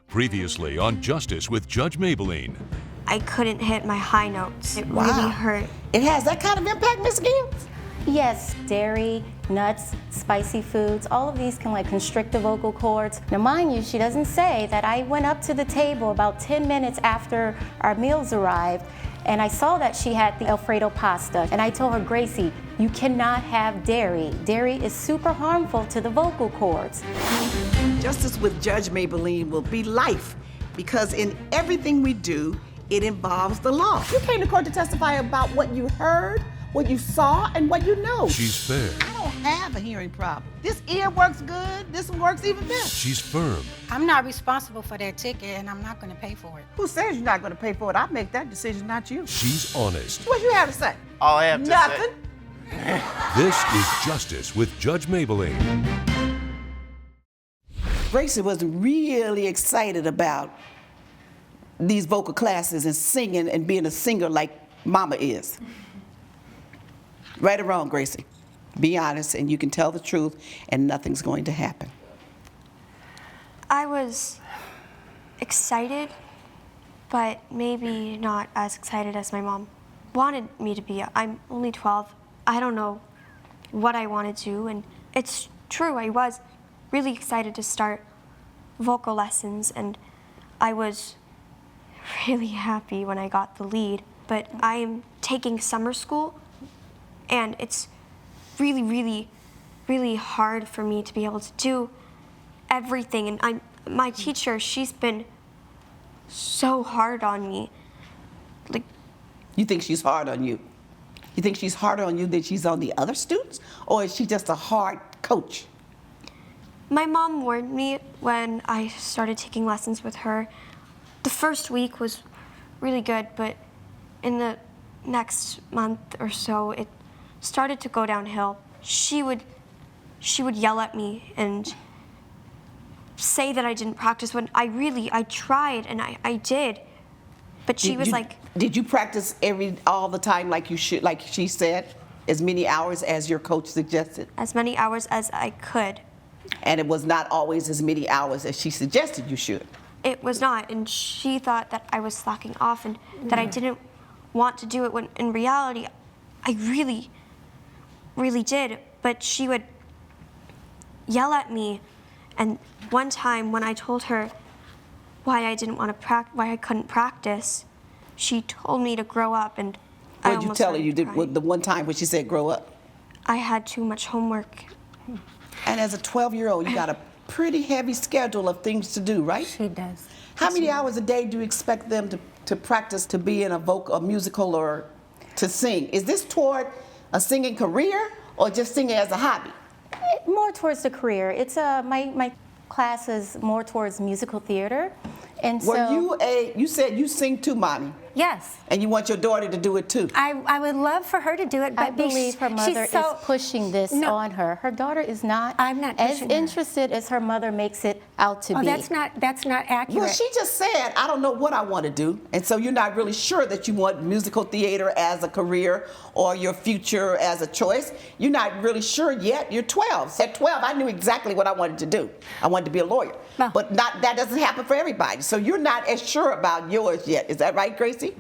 Previously on Justice with Judge Mablean. I couldn't hit my high notes. It really hurt. It has that kind of impact, Ms. Gibbs? Yes, dairy, nuts, spicy foods, all of these can constrict the vocal cords. Now mind you, she doesn't say that I went up to the table about 10 minutes after our meals arrived and I saw that she had the Alfredo pasta and I told her, Gracie, you cannot have dairy. Dairy is super harmful to the vocal cords. Justice with Judge Mablean will be life because in everything we do, it involves the law. You came to court to testify about what you heard, what you saw, and what you know. She's fair. I don't have a hearing problem. This ear works good, this one works even better. She's firm. I'm not responsible for that ticket and I'm not going to pay for it. Who says you're not going to pay for it? I'll make that decision, not you. She's honest. What you have to say? All I have to Nothing. say. This is Justice with Judge Mablean. Gracie was really excited about these vocal classes and singing and being a singer like Mama is. Right or wrong, Gracie? Be honest and you can tell the truth and nothing's going to happen. I was excited, but maybe not as excited as my mom wanted me to be. I'm only 12. I don't know what I want to do, and it's true, I was really excited to start vocal lessons, and I was really happy when I got the lead, but I am taking summer school, and it's really, really, really hard for me to be able to do everything, and my teacher, she's been so hard on me. You think she's hard on you? You think she's harder on you than she's on the other students? Or is she just a hard coach? My mom warned me when I started taking lessons with her. The first week was really good, but in the next month or so, it started to go downhill. She would yell at me and say that I didn't practice when I tried and I did. But she was like... Did you practice all the time like you should, like she said? As many hours as your coach suggested? As many hours as I could. And it was not always as many hours as she suggested you should? It was not, and she thought that I was slacking off and that I didn't want to do it when in reality, I really, really did. But she would yell at me, and one time when I told her why I didn't want to why I couldn't practice, she told me to grow up, and I What did you almost tell her started you did crying. the one time when she said grow up? I had too much homework. And as a 12-year-old, you got a pretty heavy schedule of things to do, right? She does. How many hours a day do you expect them to practice to be in a musical or to sing? Is this toward a singing career or just singing as a hobby? More towards the career. It's my class is more towards musical theater. And You said you sing too, Mommy, Yes. and you want your daughter to do it too. I would love for her to do it, but I believe her mother is pushing this on her. Her daughter is not, I'm not as pushing her. interested as her mother makes it out to Oh, be. that's not accurate. Well, she just said, I don't know what I want to do. And so you're not really sure that you want musical theater as a career or your future as a choice. You're not really sure yet. You're 12. At 12, I knew exactly what I wanted to do. I wanted to be a lawyer. Oh. But that doesn't happen for everybody. So you're not as sure about yours yet. Is that right, Gracie?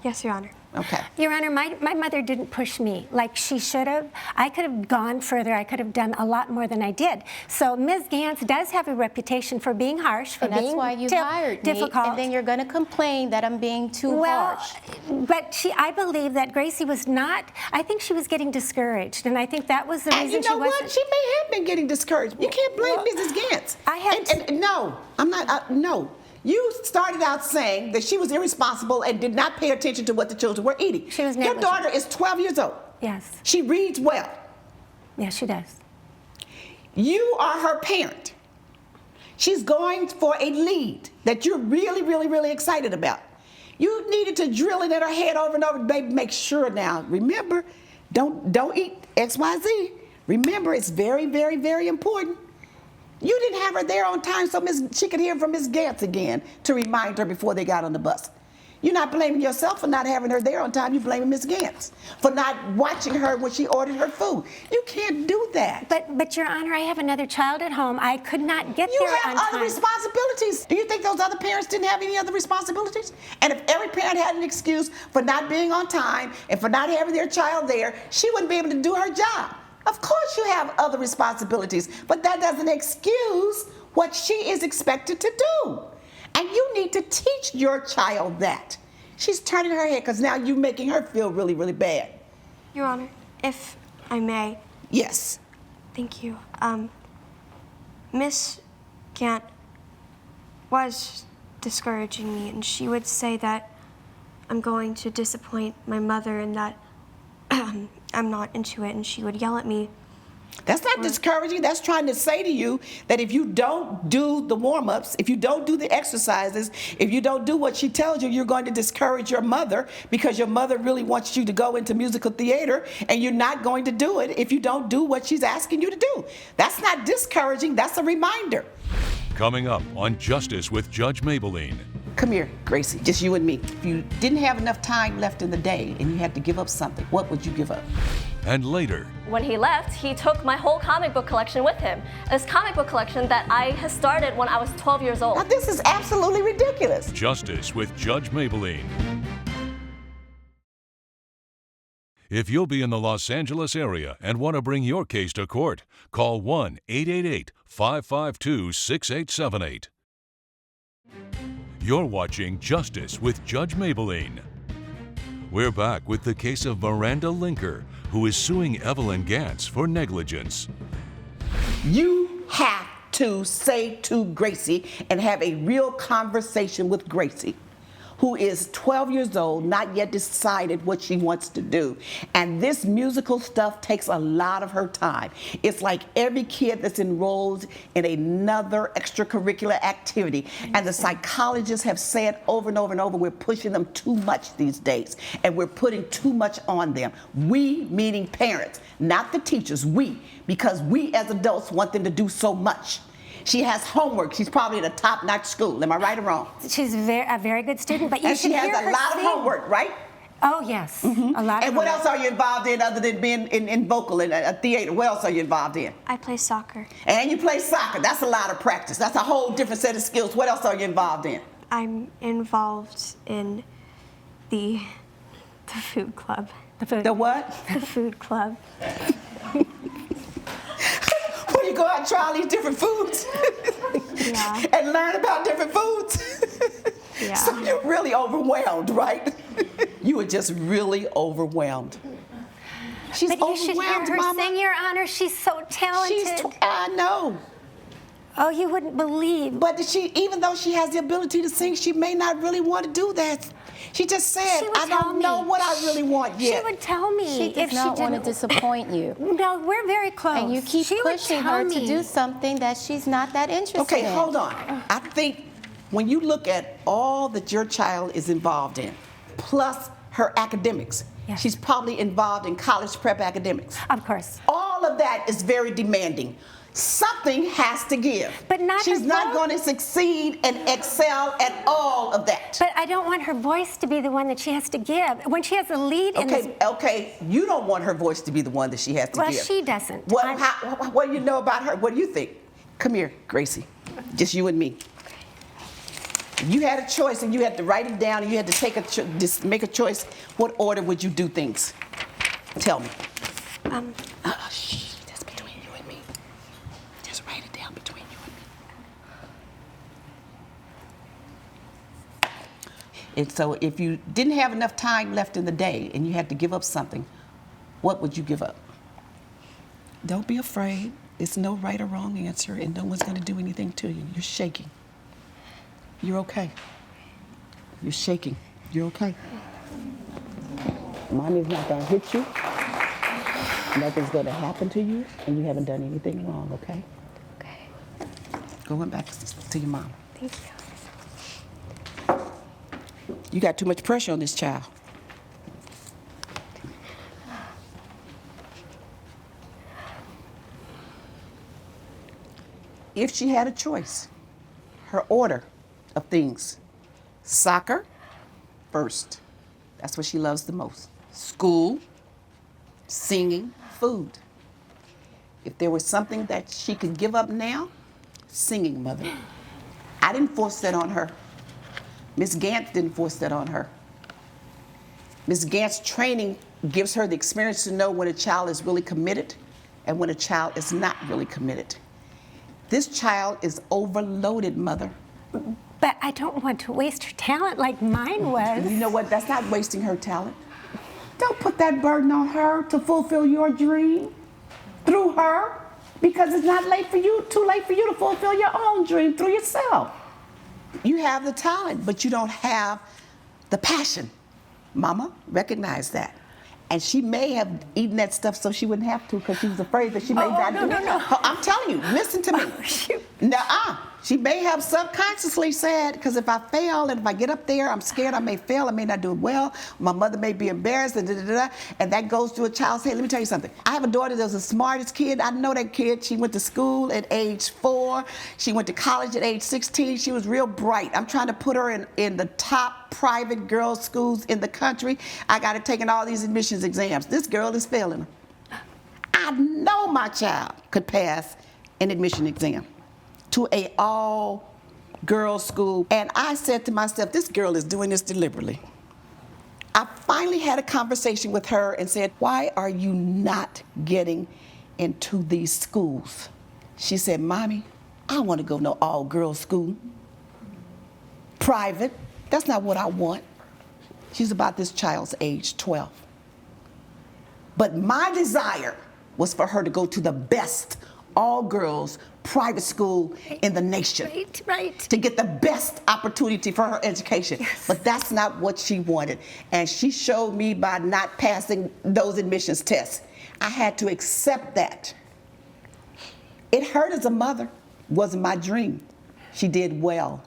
Yes, Your Honor. Okay. Your Honor, my mother didn't push me like she should have. I could have gone further. I could have done a lot more than I did. So Ms. Gantz does have a reputation for being harsh, for and that's being why you hired difficult. me, and then you're going to complain that I'm being too harsh. But I believe that Gracie was not. I think she was getting discouraged, and I think that was the reason And you know she wasn't. what? She may have been getting discouraged. You can't blame Mrs. Gantz. I have No, I'm not. No. You started out saying that she was irresponsible and did not pay attention to what the children were eating. She was Your negligent. daughter is 12 years old. Yes. She reads well. Yes, she does. You are her parent. She's going for a lead that you're really, really, really excited about. You needed to drill it in her head over and over, baby. Make sure now. Remember, don't eat XYZ. Remember, it's very, very, very important. You didn't have her there on time so she could hear from Ms. Gantz again to remind her before they got on the bus. You're not blaming yourself for not having her there on time. You're blaming Miss Gantz for not watching her when she ordered her food. You can't do that. But Your Honor, I have another child at home. I could not get You there have on time. other responsibilities. Do you think those other parents didn't have any other responsibilities? And if every parent had an excuse for not being on time and for not having their child there, she wouldn't be able to do her job. Of course you have other responsibilities, but that doesn't excuse what she is expected to do. And you need to teach your child that. She's turning her head because now you're making her feel really, really bad. Your Honor, if I may. Yes. Thank you. Miss Gant was discouraging me, and she would say that I'm going to disappoint my mother and that I'm not into it, and she would yell at me. That's not discouraging. That's trying to say to you that if you don't do the warm-ups, if you don't do the exercises, if you don't do what she tells you, you're going to discourage your mother because your mother really wants you to go into musical theater, and you're not going to do it if you don't do what she's asking you to do. That's not discouraging. That's a reminder. Coming up on Justice with Judge Mablean. Come here, Gracie, just you and me. If you didn't have enough time left in the day and you had to give up something, what would you give up? And later, When he left, he took my whole comic book collection with him. This comic book collection that I had started when I was 12 years old. Now, this is absolutely ridiculous. Justice with Judge Mablean. If you'll be in the Los Angeles area and want to bring your case to court, call 1-888-552-6878. You're watching Justice with Judge Mablean. We're back with the case of Miranda Linker, who is suing Evelyn Gantz for negligence. You have to say to Gracie and have a real conversation with Gracie, who is 12 years old, not yet decided what she wants to do. And this musical stuff takes a lot of her time. It's like every kid that's enrolled in another extracurricular activity. And the psychologists have said over and over and over, we're pushing them too much these days. And we're putting too much on them. We, meaning parents, not the teachers, we. Because we as adults want them to do so much. She has homework. She's probably at a top-notch school. Am I right or wrong? She's a very good student, but you And should she has hear a her lot of sing. homework, right? Oh, yes. A lot And of what homework. else are you involved in other than being in vocal and a theater? What else are you involved in? I play soccer. And you play soccer. That's a lot of practice. That's a whole different set of skills. What else are you involved in? I'm involved in the food club. The what? The food club. Where you go out and try all these different foods Yeah. and learn about different foods. Yeah. So you're really overwhelmed, right? You were just really overwhelmed. She's But you should hear overwhelmed, her Mama. sing, Your Honor. She's so talented. I know. Oh, you wouldn't believe. But even though she has the ability to sing, she may not really want to do that. She just said, She would I don't tell know me. what I really want yet. She would tell me She does if not she want to didn't. disappoint you. No, we're very close. And you keep She would pushing tell her to me. do something that she's not that interested in. Okay, hold on. I think when you look at all that your child is involved in, plus her academics, Yes. she's probably involved in college prep academics. Of course. All of that is very demanding. Something has to give. But not She's her not voice. going to succeed and excel at all of that. But I don't want her voice to be the one that she has to give. When she has a lead in this. Okay, you don't want her voice to be the one that she has to Well, give. she doesn't. What do you know about her? What do you think? Come here, Gracie. Just you and me. You had a choice and you had to write it down and you had to just make a choice. What order would you do things? Tell me. Shh, that's between you and me. Just write it down between you and me. And so if you didn't have enough time left in the day and you had to give up something, what would you give up? Don't be afraid. There's no right or wrong answer and no one's going to do anything to you. You're shaking. You're okay. You're shaking. You're okay. Mommy's not going to hit you. Nothing's going to happen to you, and you haven't done anything wrong, okay? Okay. Going back to your mom. Thank you. You got too much pressure on this child. If she had a choice, her order of things: soccer, first. That's what she loves the most. School, singing, food. If there was something that she could give up now, singing, Mother. I didn't force that on her. Ms. Gantz didn't force that on her. Ms. Gantz's training gives her the experience to know when a child is really committed and when a child is not really committed. This child is overloaded, Mother. But I don't want to waste her talent like mine was. You know what? That's not wasting her talent. Don't put that burden on her to fulfill your dream through her, because it's not too late for you to fulfill your own dream through yourself. You have the talent, but you don't have the passion. Mama, recognize that. And she may have eaten that stuff so she wouldn't have to, because she was afraid that she may not do it. No. I'm telling you, listen to me. Nuh-uh. She may have subconsciously said, because if I fail and if I get up there, I'm scared I may fail, I may not do it well, my mother may be embarrassed, and and that goes to a child's head. Let me tell you something. I have a daughter that was the smartest kid. I know that kid. She went to school at age 4. She went to college at age 16. She was real bright. I'm trying to put her in the top private girls' schools in the country. I got her taking all these admissions exams. This girl is failing her. I know my child could pass an admission exam to a all-girls school. And I said to myself, this girl is doing this deliberately. I finally had a conversation with her and said, why are you not getting into these schools? She said, Mommy, I want to go to all-girls school. Private, that's not what I want. She's about this child's age, 12. But my desire was for her to go to the best all-girls private school in the nation. Right. To get the best opportunity for her education. Yes. But that's not what she wanted. And she showed me by not passing those admissions tests. I had to accept that. It hurt as a mother. Wasn't my dream. She did well.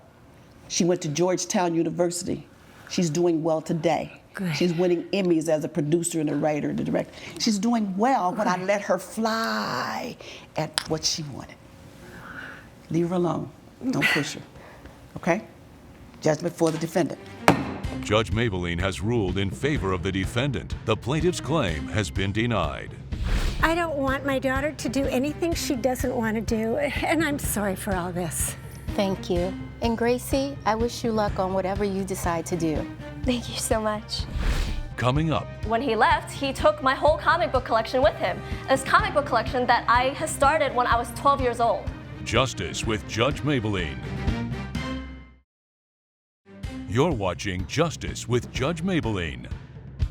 She went to Georgetown University. She's doing well today. Good. She's winning Emmys as a producer and a writer and a director. She's doing well when I let her fly at what she wanted. Leave her alone. Don't push her. Okay? Judgment for the defendant. Judge Mablean has ruled in favor of the defendant. The plaintiff's claim has been denied. I don't want my daughter to do anything she doesn't want to do, and I'm sorry for all this. Thank you. And Gracie, I wish you luck on whatever you decide to do. Thank you so much. Coming up, When he left, he took my whole comic book collection with him. This comic book collection that I had started when I was 12 years old. Justice with Judge Mablean. You're watching Justice with Judge Mablean.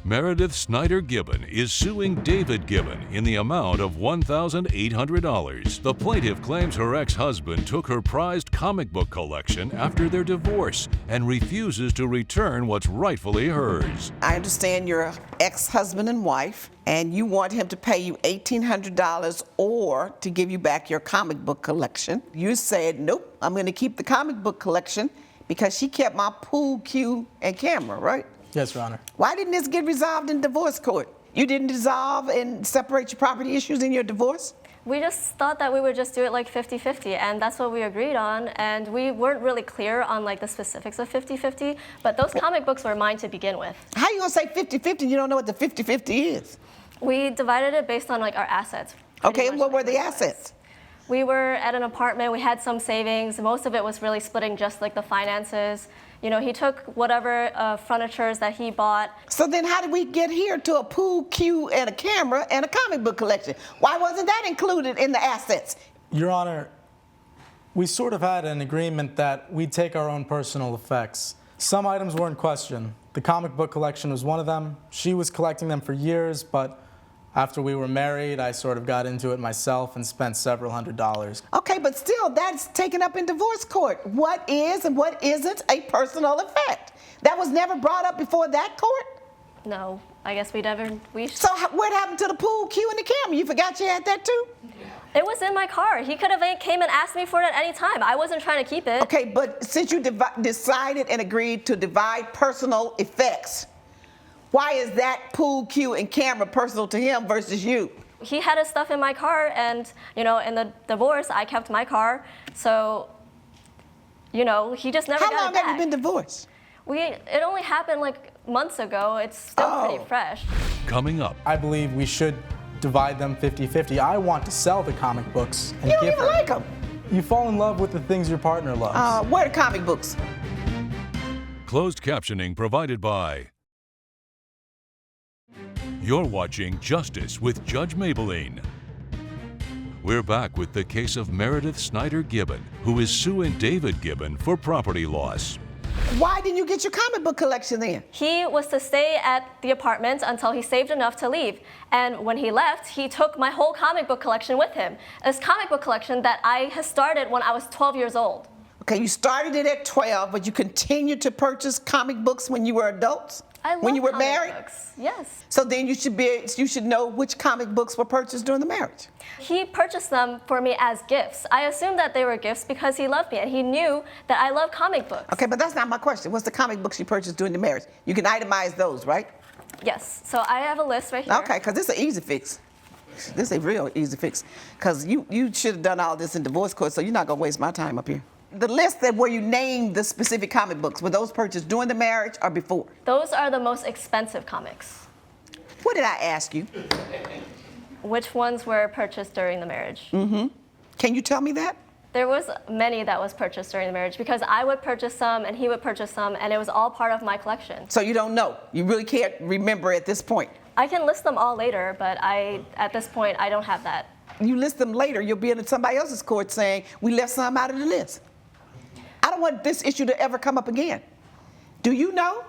Meredith Snyder Gibbon is suing David Gibbon in the amount of $1,800. The plaintiff claims her ex-husband took her prized comic book collection after their divorce and refuses to return what's rightfully hers. I understand you're an ex-husband and wife, and you want him to pay you $1,800 or to give you back your comic book collection. You said, nope, I'm going to keep the comic book collection because she kept my pool cue and camera, right? Yes, Your Honor. Why didn't this get resolved in divorce court? You didn't dissolve and separate your property issues in your divorce? We just thought that we would just do it like 50-50, and that's what we agreed on, and we weren't really clear on like the specifics of 50-50, but those comic books were mine to begin with. How you gonna say 50-50 and you don't know what the 50-50 is? We divided it based on like our assets. Okay, and what were like the assets? We were at an apartment, we had some savings, most of it was really splitting just like the finances. You know, he took whatever furnitures that he bought. So then how did we get here to a pool cue and a camera and a comic book collection? Why wasn't that included in the assets? Your Honor, we sort of had an agreement that we'd take our own personal effects. Some items were in question. The comic book collection was one of them. She was collecting them for years, but after we were married, I sort of got into it myself and spent several $100s. Okay, but still, that's taken up in divorce court. What is and what isn't a personal effect? That was never brought up before that court? No, I guess we never. So what happened to the pool cue and the camera? You forgot you had that too? It was in my car. He could have came and asked me for it at any time. I wasn't trying to keep it. Okay, but since you decided and agreed to divide personal effects, why is that pool cue and camera personal to him versus you? He had his stuff in my car, and you know, in the divorce, I kept my car. So, you know, he just never got it back. How long have you been divorced? It only happened like months ago. It's still pretty fresh. Coming up, I believe we should divide them 50-50. I want to sell the comic books and You don't give even her. like them. You fall in love with the things your partner loves. Where are the comic books? closed captioning provided by. You're watching Justice with Judge Mablean. We're back with the case of Meredith Snyder Gibbon, who is suing David Gibbon for property loss. Why didn't you get your comic book collection then? He was to stay at the apartment until he saved enough to leave. And when he left, he took my whole comic book collection with him. This comic book collection that I had started when I was 12 years old. Okay, you started it at 12, but you continued to purchase comic books when you were adults? I love when you were comic married? books. Yes. So then you should know which comic books were purchased during the marriage. He purchased them for me as gifts. I assumed that they were gifts because he loved me and he knew that I love comic books. Okay, but that's not my question. What's the comic books you purchased during the marriage? You can itemize those, right? Yes. So I have a list right here. Okay, because this is an easy fix. This is a real easy fix. Because you should have done all this in divorce court, so you're not going to waste my time up here. The list that where you named the specific comic books, were those purchased during the marriage or before? Those are the most expensive comics. What did I ask you? Which ones were purchased during the marriage? Can you tell me that? There was many that was purchased during the marriage because I would purchase some and he would purchase some and it was all part of my collection. So you don't know. You really can't remember at this point. I can list them all later, but at this point, I don't have that. You list them later, you'll be in somebody else's court saying, we left some out of the list. I don't want this issue to ever come up again. Do you know?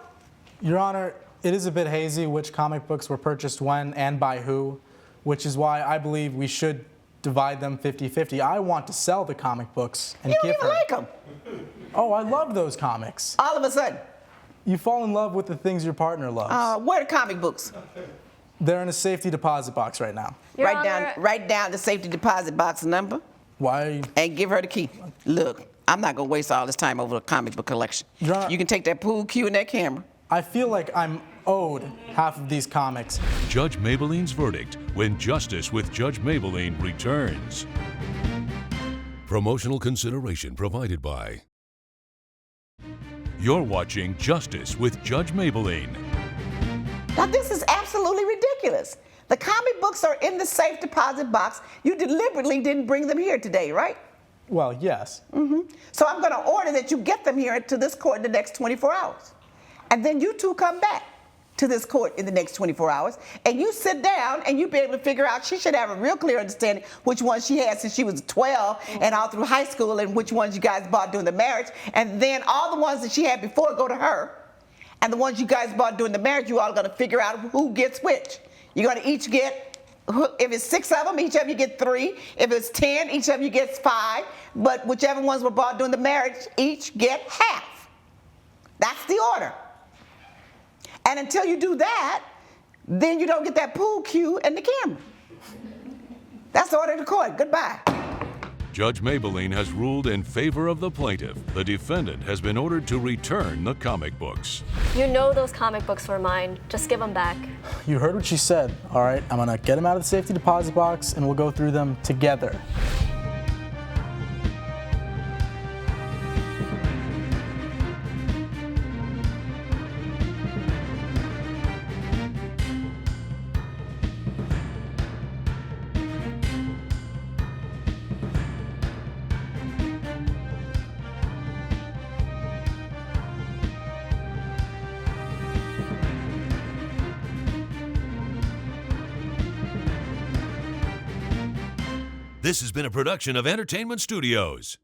Your Honor, it is a bit hazy which comic books were purchased when and by who, which is why I believe we should divide them 50-50. I want to sell the comic books and You don't give even her. like them. Oh, I love those comics. All of a sudden. You fall in love with the things your partner loves. Where are the comic books? They're in a safety deposit box right now. Your Honor, Write down the safety deposit box number Why are you? and give her the key. Look, I'm not going to waste all this time over a comic book collection. Your Honor- You can take that pool cue and that camera. I feel like I'm owed half of these comics. Judge Mablean's verdict when Justice with Judge Mablean returns. Promotional consideration provided by. You're watching Justice with Judge Mablean. Now, this is absolutely ridiculous. The comic books are in the safe deposit box. You deliberately didn't bring them here today, right? Well, yes. So I'm going to order that you get them here to this court in the next 24 hours. And then you two come back to this court in the next 24 hours, and you sit down and you be able to figure out, she should have a real clear understanding which ones she had since she was 12 and all through high school, and which ones you guys bought during the marriage. And then all the ones that she had before go to her. And the ones you guys bought during the marriage, you all going to figure out who gets which. You're going to each get, if it's 6 of them, each of you get 3. If it's 10, each of you gets 5. But whichever ones were bought during the marriage, each get half. That's the order. And until you do that, then you don't get that pool cue and the camera. That's the order of the court. Goodbye. Judge Mablean has ruled in favor of the plaintiff. The defendant has been ordered to return the comic books. you know those comic books were mine. Just give them back. You heard what she said. All right, I'm gonna get them out of the safety deposit box and we'll go through them together. This has been a production of Entertainment Studios.